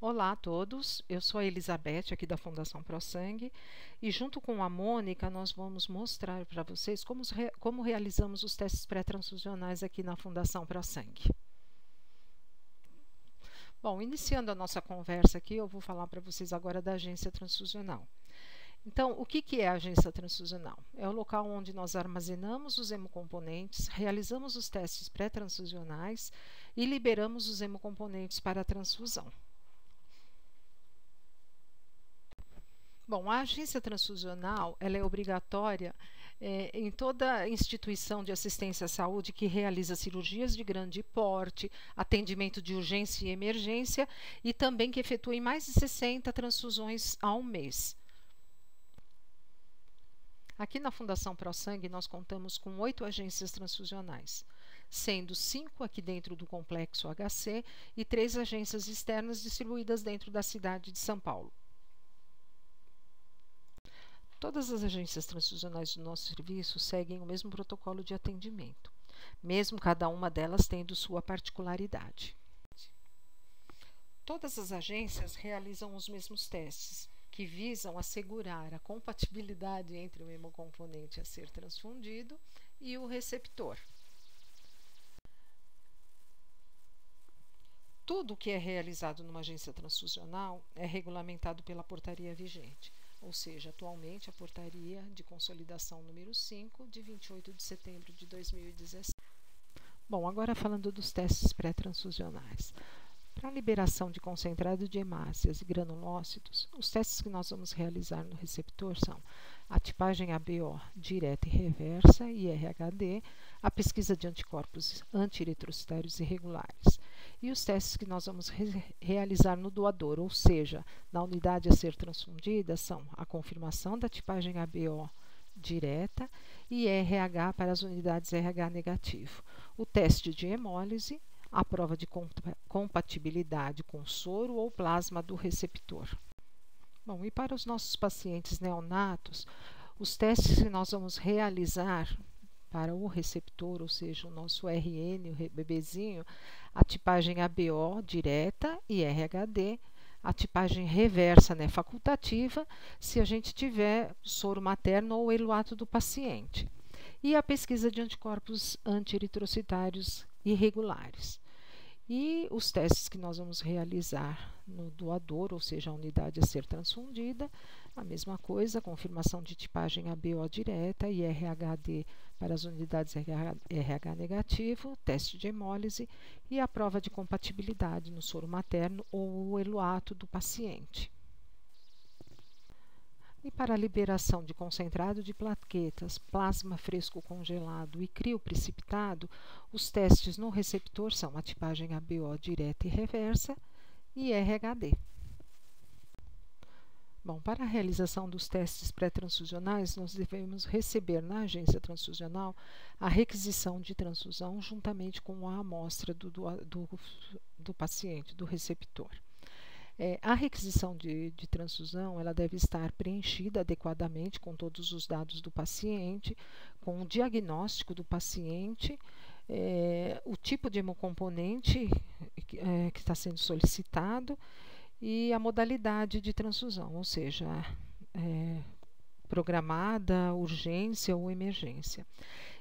Olá a todos, eu sou a Elizabeth aqui da Fundação ProSangue e junto com a Mônica nós vamos mostrar para vocês como realizamos os testes pré-transfusionais aqui na Fundação ProSangue. Bom, iniciando a nossa conversa aqui, eu vou falar para vocês agora da agência transfusional. Então, o que é a agência transfusional? É o local onde nós armazenamos os hemocomponentes, realizamos os testes pré-transfusionais e liberamos os hemocomponentes para a transfusão. Bom, a agência transfusional ela é obrigatória em toda instituição de assistência à saúde que realiza cirurgias de grande porte, atendimento de urgência e emergência e também que efetue mais de 60 transfusões ao mês. Aqui na Fundação ProSangue nós contamos com 8 agências transfusionais, sendo 5 aqui dentro do complexo HC e 3 agências externas distribuídas dentro da cidade de São Paulo. Todas as agências transfusionais do nosso serviço seguem o mesmo protocolo de atendimento, mesmo cada uma delas tendo sua particularidade. Todas as agências realizam os mesmos testes, que visam assegurar a compatibilidade entre o hemocomponente a ser transfundido e o receptor. Tudo o que é realizado numa agência transfusional é regulamentado pela portaria vigente, ou seja, atualmente a portaria de consolidação número 5, de 28 de setembro de 2017. Bom, agora falando dos testes pré-transfusionais. Para a liberação de concentrado de hemácias e granulócitos, os testes que nós vamos realizar no receptor são a tipagem ABO direta e reversa, IRHD, a pesquisa de anticorpos anti-eritrocitários irregulares. E os testes que nós vamos realizar no doador, ou seja, na unidade a ser transfundida, são a confirmação da tipagem ABO direta e RH para as unidades RH negativo, o teste de hemólise, a prova de compatibilidade com soro ou plasma do receptor. Bom, e para os nossos pacientes neonatos, os testes que nós vamos realizar para o receptor, ou seja, o nosso RN, o bebezinho, a tipagem ABO direta e RHD, a tipagem reversa, né, facultativa, se a gente tiver soro materno ou eluato do paciente. E a pesquisa de anticorpos anti-eritrocitários irregulares. E os testes que nós vamos realizar no doador, ou seja, a unidade a ser transfundida, a mesma coisa, confirmação de tipagem ABO direta e RHD para as unidades RH negativo, teste de hemólise e a prova de compatibilidade no soro materno ou o eluato do paciente. E para a liberação de concentrado de plaquetas, plasma fresco congelado e crio precipitado, os testes no receptor são a tipagem ABO direta e reversa e RHD. Bom, para a realização dos testes pré-transfusionais, nós devemos receber na agência transfusional a requisição de transfusão juntamente com a amostra do paciente, do receptor. A requisição de transfusão ela deve estar preenchida adequadamente com todos os dados do paciente, com o diagnóstico do paciente, o tipo de hemocomponente que está sendo solicitado e a modalidade de transfusão, ou seja, programada, urgência ou emergência.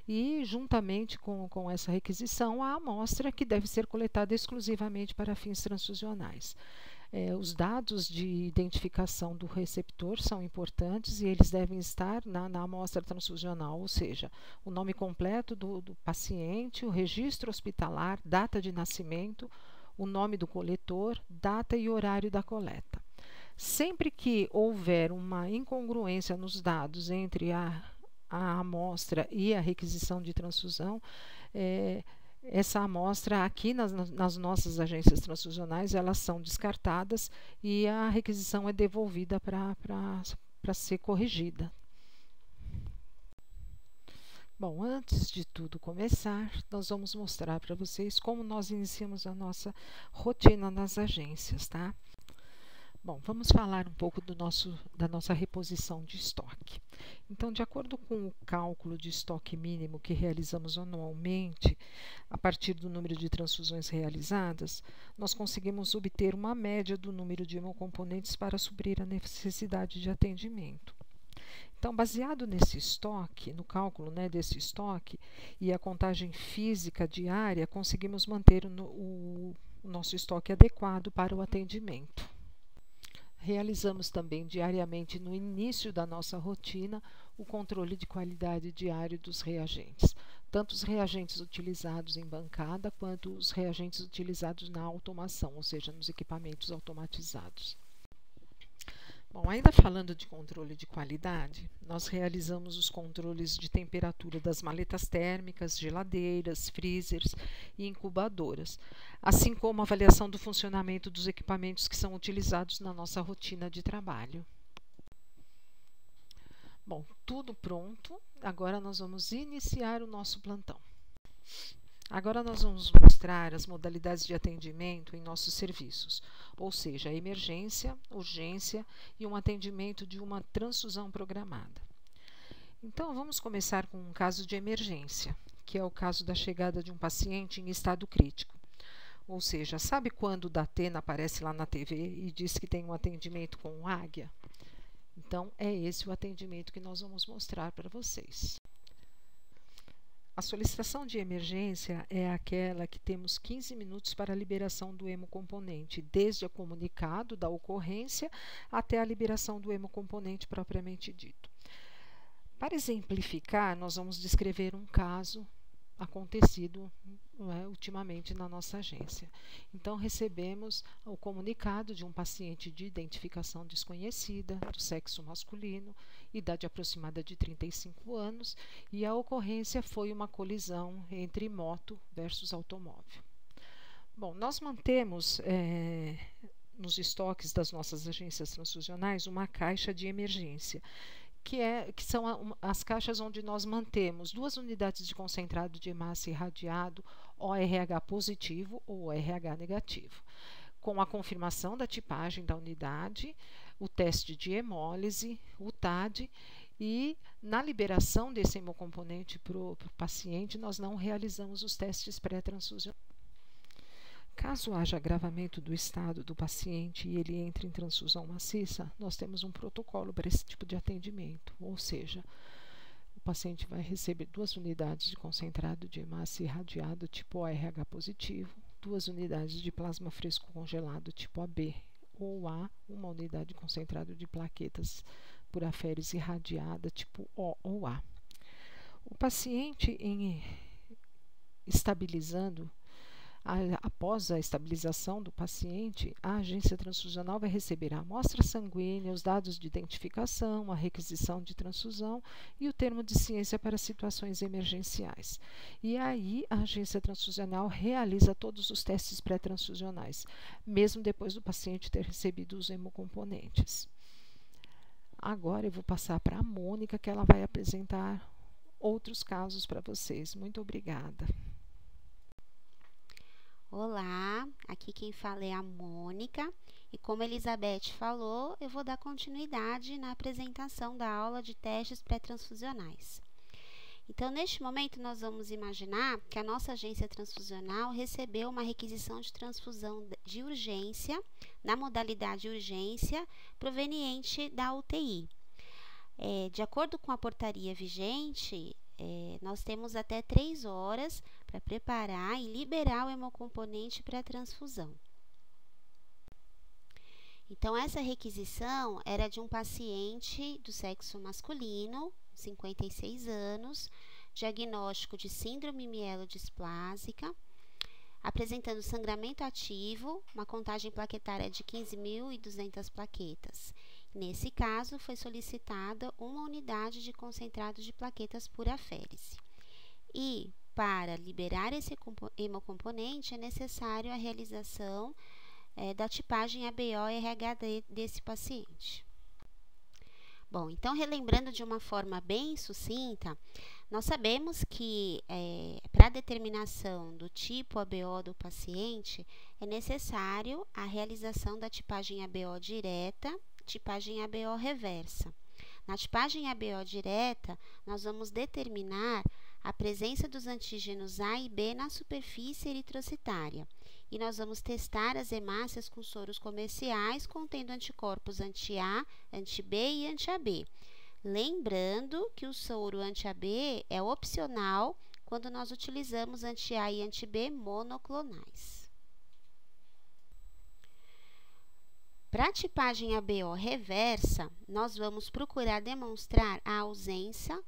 E, juntamente com essa requisição, a amostra que deve ser coletada exclusivamente para fins transfusionais. Os dados de identificação do receptor são importantes e eles devem estar na amostra transfusional, ou seja, o nome completo do paciente, o registro hospitalar, data de nascimento, o nome do coletor, data e horário da coleta. Sempre que houver uma incongruência nos dados entre a amostra e a requisição de transfusão, essa amostra aqui nas nossas agências transfusionais, elas são descartadas e a requisição é devolvida para ser corrigida. Bom, antes de tudo começar, nós vamos mostrar para vocês como nós iniciamos a nossa rotina nas agências, tá? Bom, vamos falar um pouco da nossa reposição de estoque. Então, de acordo com o cálculo de estoque mínimo que realizamos anualmente, a partir do número de transfusões realizadas, nós conseguimos obter uma média do número de hemocomponentes para suprir a necessidade de atendimento. Então, baseado nesse estoque, no cálculo desse estoque e a contagem física diária, conseguimos manter o nosso estoque adequado para o atendimento. Realizamos também diariamente, no início da nossa rotina, o controle de qualidade diário dos reagentes, tanto os reagentes utilizados em bancada quanto os reagentes utilizados na automação, ou seja, nos equipamentos automatizados. Bom, ainda falando de controle de qualidade, nós realizamos os controles de temperatura das maletas térmicas, geladeiras, freezers e incubadoras, assim como a avaliação do funcionamento dos equipamentos que são utilizados na nossa rotina de trabalho. Bom, tudo pronto, agora nós vamos iniciar o nosso plantão. Agora nós vamos mostrar as modalidades de atendimento em nossos serviços, ou seja, a emergência, urgência e um atendimento de uma transfusão programada. Então, vamos começar com um caso de emergência, que é o caso da chegada de um paciente em estado crítico. Ou seja, sabe quando o Datena aparece lá na TV e diz que tem um atendimento com Águia? Então, é esse o atendimento que nós vamos mostrar para vocês. A solicitação de emergência é aquela que temos 15 minutos para a liberação do hemocomponente, desde o comunicado da ocorrência até a liberação do hemocomponente propriamente dito. Para exemplificar, nós vamos descrever um caso acontecido ultimamente na nossa agência. Então, recebemos o comunicado de um paciente de identificação desconhecida, do sexo masculino, idade aproximada de 35 anos, e a ocorrência foi uma colisão entre moto versus automóvel. Bom, nós mantemos nos estoques das nossas agências transfusionais uma caixa de emergência, que são as caixas onde nós mantemos 2 unidades de concentrado de hemácia irradiado, ORH positivo ou ORH negativo, com a confirmação da tipagem da unidade, o teste de hemólise, o TAD, e na liberação desse hemocomponente para o paciente, nós não realizamos os testes pré-transfusionais. Caso haja agravamento do estado do paciente e ele entre em transfusão maciça, nós temos um protocolo para esse tipo de atendimento, ou seja, o paciente vai receber 2 unidades de concentrado de hemácia irradiado tipo ORH positivo, 2 unidades de plasma fresco congelado tipo AB ou A, 1 unidade de concentrado de plaquetas por aférese irradiada tipo O ou A. O paciente estabilizando, após a estabilização do paciente, a agência transfusional vai receber a amostra sanguínea, os dados de identificação, a requisição de transfusão e o termo de ciência para situações emergenciais. E aí a agência transfusional realiza todos os testes pré-transfusionais, mesmo depois do paciente ter recebido os hemocomponentes. Agora eu vou passar para a Mônica, que ela vai apresentar outros casos para vocês. Muito obrigada. Olá, aqui quem fala é a Mônica e como a Elizabeth falou, eu vou dar continuidade na apresentação da aula de testes pré-transfusionais. Então, neste momento, nós vamos imaginar que a nossa agência transfusional recebeu uma requisição de transfusão de urgência, na modalidade urgência, proveniente da UTI. De acordo com a portaria vigente, nós temos até 3 horas para preparar e liberar o hemocomponente para a transfusão. Então, essa requisição era de um paciente do sexo masculino, 56 anos, diagnóstico de síndrome mielodisplásica, apresentando sangramento ativo, uma contagem plaquetária de 15.200 plaquetas. Nesse caso, foi solicitada 1 unidade de concentrado de plaquetas por aférese. E, para liberar esse hemocomponente, é necessário a realização da tipagem ABO-RH desse paciente. Bom, então, relembrando de uma forma bem sucinta, nós sabemos que para a determinação do tipo ABO do paciente, é necessário a realização da tipagem ABO direta, tipagem ABO reversa. Na tipagem ABO direta, nós vamos determinar a presença dos antígenos A e B na superfície eritrocitária. E nós vamos testar as hemácias com soros comerciais contendo anticorpos anti-A, anti-B e anti-AB. Lembrando que o soro anti-AB é opcional quando nós utilizamos anti-A e anti-B monoclonais. Para a tipagem ABO reversa, nós vamos procurar demonstrar a ausência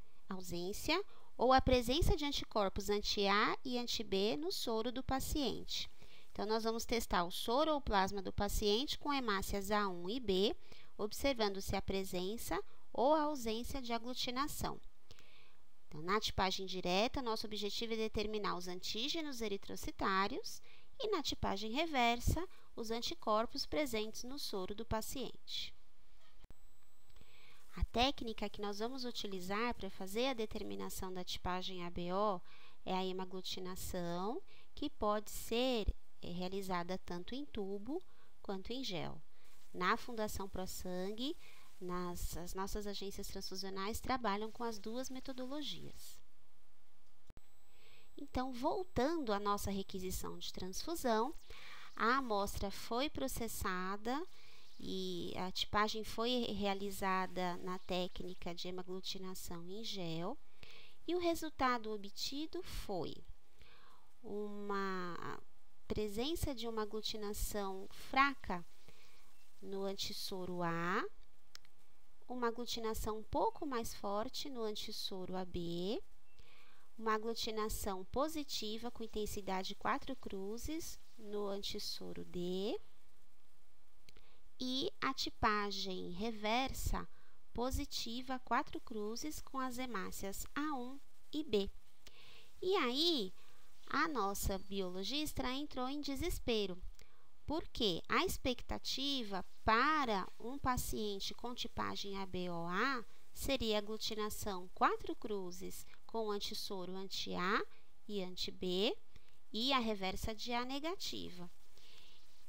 ou a presença de anticorpos anti-A e anti-B no soro do paciente. Então, nós vamos testar o soro ou plasma do paciente com hemácias A1 e B, observando se há presença ou a ausência de aglutinação. Então, na tipagem direta, nosso objetivo é determinar os antígenos eritrocitários e na tipagem reversa, os anticorpos presentes no soro do paciente. A técnica que nós vamos utilizar para fazer a determinação da tipagem ABO é a hemaglutinação, que pode ser realizada tanto em tubo quanto em gel. Na Fundação ProSangue, as nossas agências transfusionais trabalham com as duas metodologias. Então, voltando à nossa requisição de transfusão, a amostra foi processada e a tipagem foi realizada na técnica de hemaglutinação em gel e o resultado obtido foi uma presença de uma aglutinação fraca no antissoro A, uma aglutinação um pouco mais forte no antissoro AB, uma aglutinação positiva com intensidade 4 cruzes no antissoro D e a tipagem reversa positiva 4 cruzes com as hemácias A1 e B. E aí, a nossa biologista entrou em desespero, porque a expectativa para um paciente com tipagem ABOA seria aglutinação 4 cruzes com antissoro anti-A e anti-B e a reversa de A negativa.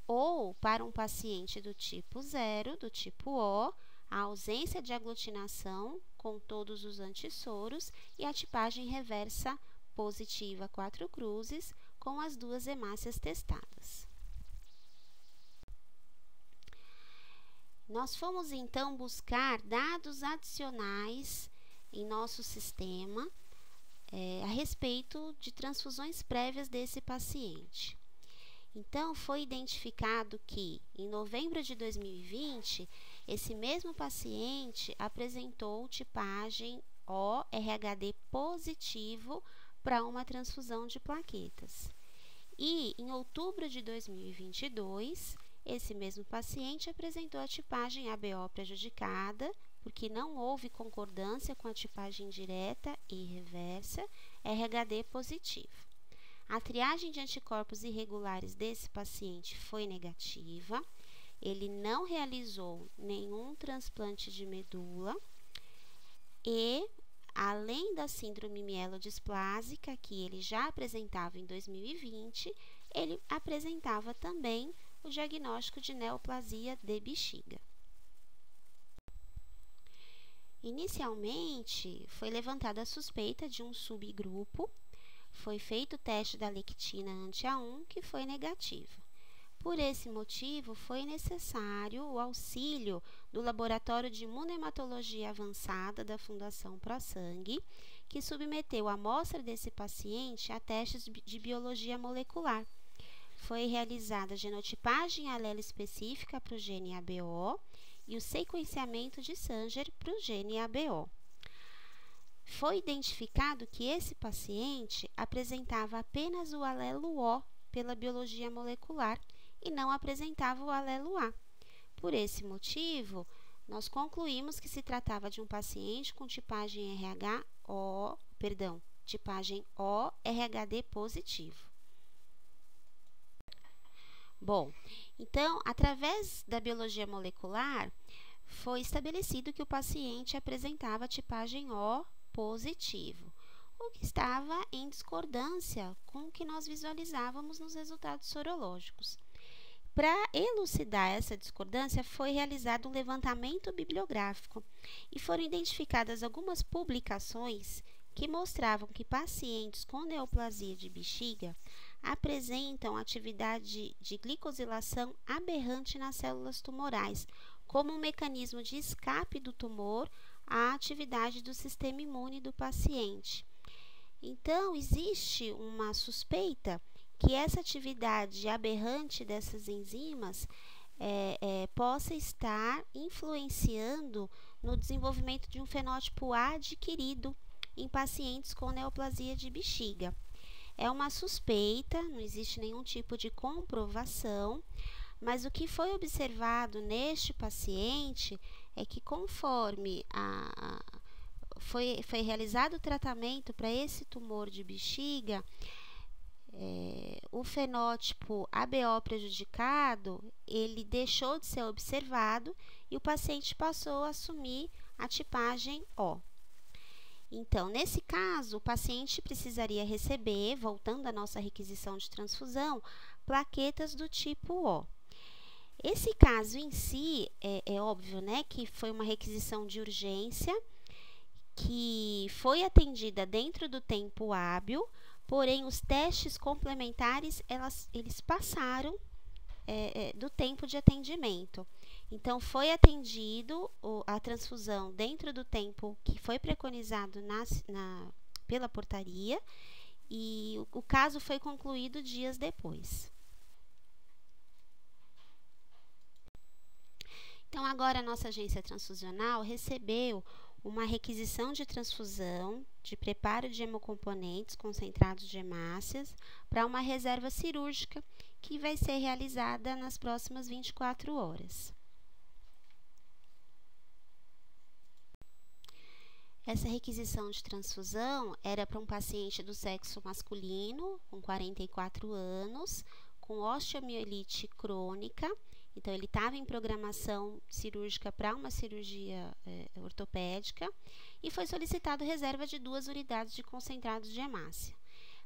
Ou, para um paciente do tipo 0, do tipo O, a ausência de aglutinação com todos os antissoros e a tipagem reversa positiva 4 cruzes com as duas hemácias testadas. Nós fomos então buscar dados adicionais em nosso sistema a respeito de transfusões prévias desse paciente. Então, foi identificado que, em novembro de 2020, esse mesmo paciente apresentou tipagem O-RHD positivo para uma transfusão de plaquetas. E, em outubro de 2022, esse mesmo paciente apresentou a tipagem ABO prejudicada, porque não houve concordância com a tipagem direta e reversa, RHD positivo. A triagem de anticorpos irregulares desse paciente foi negativa, ele não realizou nenhum transplante de medula e, além da síndrome mielodisplásica, que ele já apresentava em 2020, ele apresentava também o diagnóstico de neoplasia de bexiga. Inicialmente, foi levantada a suspeita de um subgrupo, foi feito o teste da lectina anti-A1, que foi negativo. Por esse motivo, foi necessário o auxílio do Laboratório de Imunohematologia Avançada da Fundação ProSangue, que submeteu a amostra desse paciente a testes de biologia molecular. Foi realizada a genotipagem alelo específica para o gene ABO e o sequenciamento de Sanger para o gene ABO. Foi identificado que esse paciente apresentava apenas o alelo O pela biologia molecular e não apresentava o alelo A. Por esse motivo, nós concluímos que se tratava de um paciente com tipagem tipagem O-RHD positivo. Bom, então, através da biologia molecular, foi estabelecido que o paciente apresentava tipagem O positivo, o que estava em discordância com o que nós visualizávamos nos resultados sorológicos. Para elucidar essa discordância, foi realizado um levantamento bibliográfico e foram identificadas algumas publicações que mostravam que pacientes com neoplasia de bexiga apresentam atividade de glicosilação aberrante nas células tumorais, como um mecanismo de escape do tumor à atividade do sistema imune do paciente. Então, existe uma suspeita que essa atividade aberrante dessas enzimas possa estar influenciando no desenvolvimento de um fenótipo adquirido em pacientes com neoplasia de bexiga. É uma suspeita, não existe nenhum tipo de comprovação, mas o que foi observado neste paciente é que conforme foi realizado o tratamento para esse tumor de bexiga, o fenótipo ABO prejudicado, ele deixou de ser observado e o paciente passou a assumir a tipagem O. Então, nesse caso, o paciente precisaria receber, voltando à nossa requisição de transfusão, plaquetas do tipo O. Esse caso em si, é óbvio, né, que foi uma requisição de urgência, que foi atendida dentro do tempo hábil, porém os testes complementares, eles passaram do tempo de atendimento. Então, foi atendido a transfusão dentro do tempo que foi preconizado pela portaria e o caso foi concluído dias depois. Então, agora a nossa agência transfusional recebeu uma requisição de transfusão de preparo de hemocomponentes concentrados de hemácias para uma reserva cirúrgica que vai ser realizada nas próximas 24 horas. Essa requisição de transfusão era para um paciente do sexo masculino, com 44 anos, com osteomielite crônica. Então, ele estava em programação cirúrgica para uma cirurgia ortopédica e foi solicitado reserva de 2 unidades de concentrados de hemácia.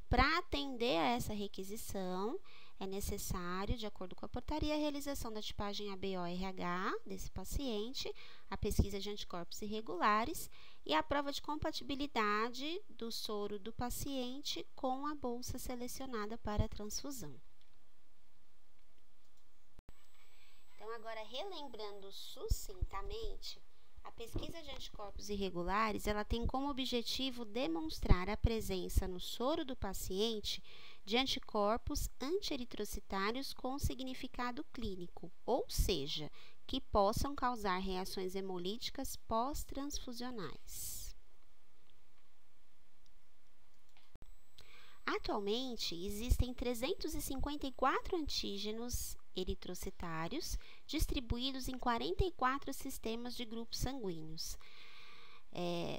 Para atender a essa requisição, é necessário, de acordo com a portaria, a realização da tipagem ABO-RH desse paciente, a pesquisa de anticorpos irregulares e a prova de compatibilidade do soro do paciente com a bolsa selecionada para a transfusão. Então, agora, relembrando sucintamente, a pesquisa de anticorpos irregulares, ela tem como objetivo demonstrar a presença no soro do paciente de anticorpos anti-eritrocitários com significado clínico, ou seja, que possam causar reações hemolíticas pós-transfusionais. Atualmente, existem 354 antígenos eritrocitários distribuídos em 44 sistemas de grupos sanguíneos.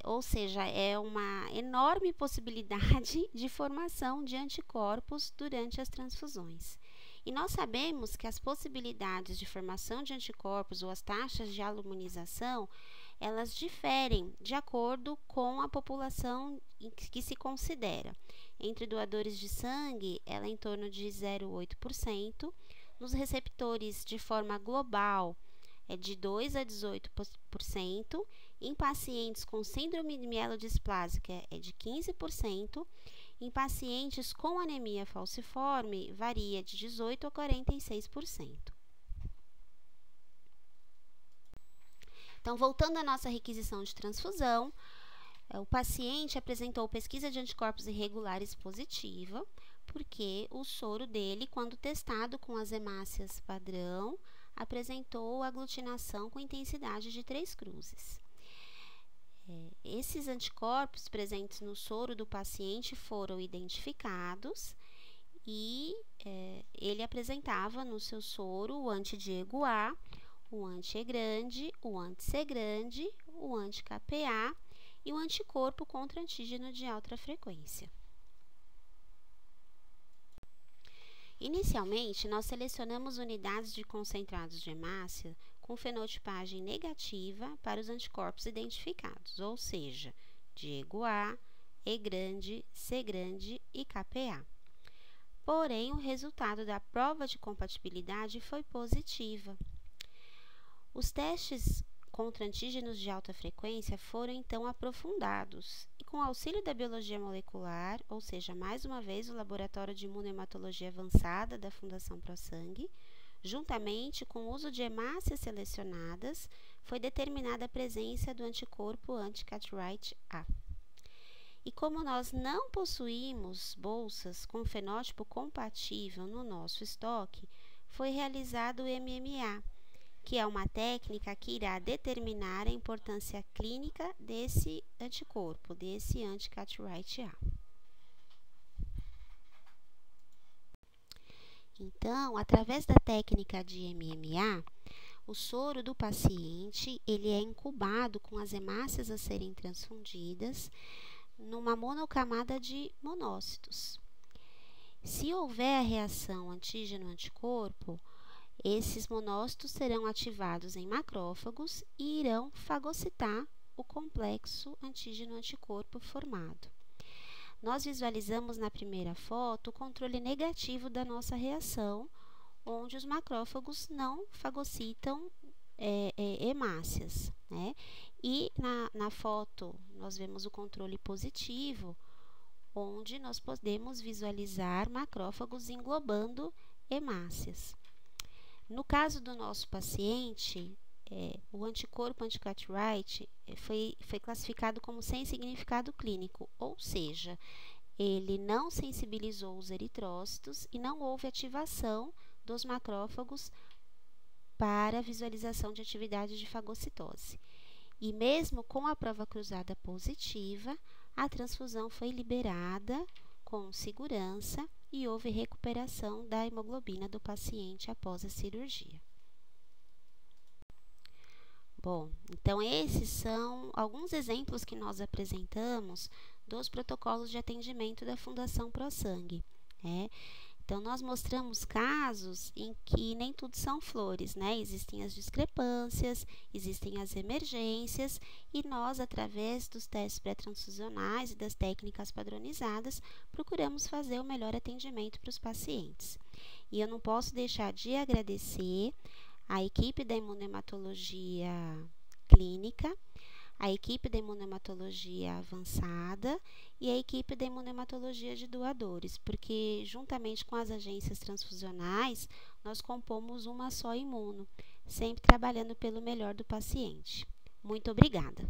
Ou seja, é uma enorme possibilidade de formação de anticorpos durante as transfusões. E nós sabemos que as possibilidades de formação de anticorpos ou as taxas de aluminização, elas diferem de acordo com a população que se considera. Entre doadores de sangue, ela é em torno de 0,8%. Nos receptores de forma global, é de 2 a 18%. Em pacientes com síndrome mielodisplásica, é de 15%. Em pacientes com anemia falciforme, varia de 18% a 46%. Então, voltando à nossa requisição de transfusão, o paciente apresentou pesquisa de anticorpos irregulares positiva, porque o soro dele, quando testado com as hemácias padrão, apresentou aglutinação com intensidade de 3 cruzes. Esses anticorpos presentes no soro do paciente foram identificados e ele apresentava no seu soro o anti-Diego A, o anti-E grande, o anti-C grande, o anti-KPA e o anticorpo contra antígeno de alta frequência. Inicialmente, nós selecionamos unidades de concentrados de hemácia com fenotipagem negativa para os anticorpos identificados, ou seja, Diego A, E grande, C grande e KPA. porém o resultado da prova de compatibilidade foi positiva. Os testes contra antígenos de alta frequência foram então aprofundados e, com auxílio da biologia molecular, ou seja, mais uma vez o Laboratório de Imunohematologia Avançada da Fundação ProSangue, juntamente com o uso de hemácias selecionadas, foi determinada a presença do anticorpo anti-Cartwright-A. E como nós não possuímos bolsas com fenótipo compatível no nosso estoque, foi realizado o MMA, que é uma técnica que irá determinar a importância clínica desse anticorpo, desse anti-Cartwright-A. Então, através da técnica de MMA, o soro do paciente ele é incubado com as hemácias a serem transfundidas numa monocamada de monócitos. Se houver a reação antígeno-anticorpo, esses monócitos serão ativados em macrófagos e irão fagocitar o complexo antígeno-anticorpo formado. Nós visualizamos na primeira foto o controle negativo da nossa reação, onde os macrófagos não fagocitam hemácias, né? E na foto nós vemos o controle positivo, onde nós podemos visualizar macrófagos englobando hemácias. No caso do nosso paciente, o anticorpo anti-Cartwright foi classificado como sem significado clínico, ou seja, ele não sensibilizou os eritrócitos e não houve ativação dos macrófagos para visualização de atividade de fagocitose. E mesmo com a prova cruzada positiva, a transfusão foi liberada com segurança e houve recuperação da hemoglobina do paciente após a cirurgia. Bom, então esses são alguns exemplos que nós apresentamos dos protocolos de atendimento da Fundação ProSangue, né? Então, nós mostramos casos em que nem tudo são flores, né? Existem as discrepâncias, existem as emergências e nós, através dos testes pré-transfusionais e das técnicas padronizadas, procuramos fazer o melhor atendimento para os pacientes. E eu não posso deixar de agradecer a equipe da imunohematologia clínica, a equipe da imunohematologia avançada e a equipe da imunohematologia de doadores, porque juntamente com as agências transfusionais, nós compomos uma só imuno, sempre trabalhando pelo melhor do paciente. Muito obrigada!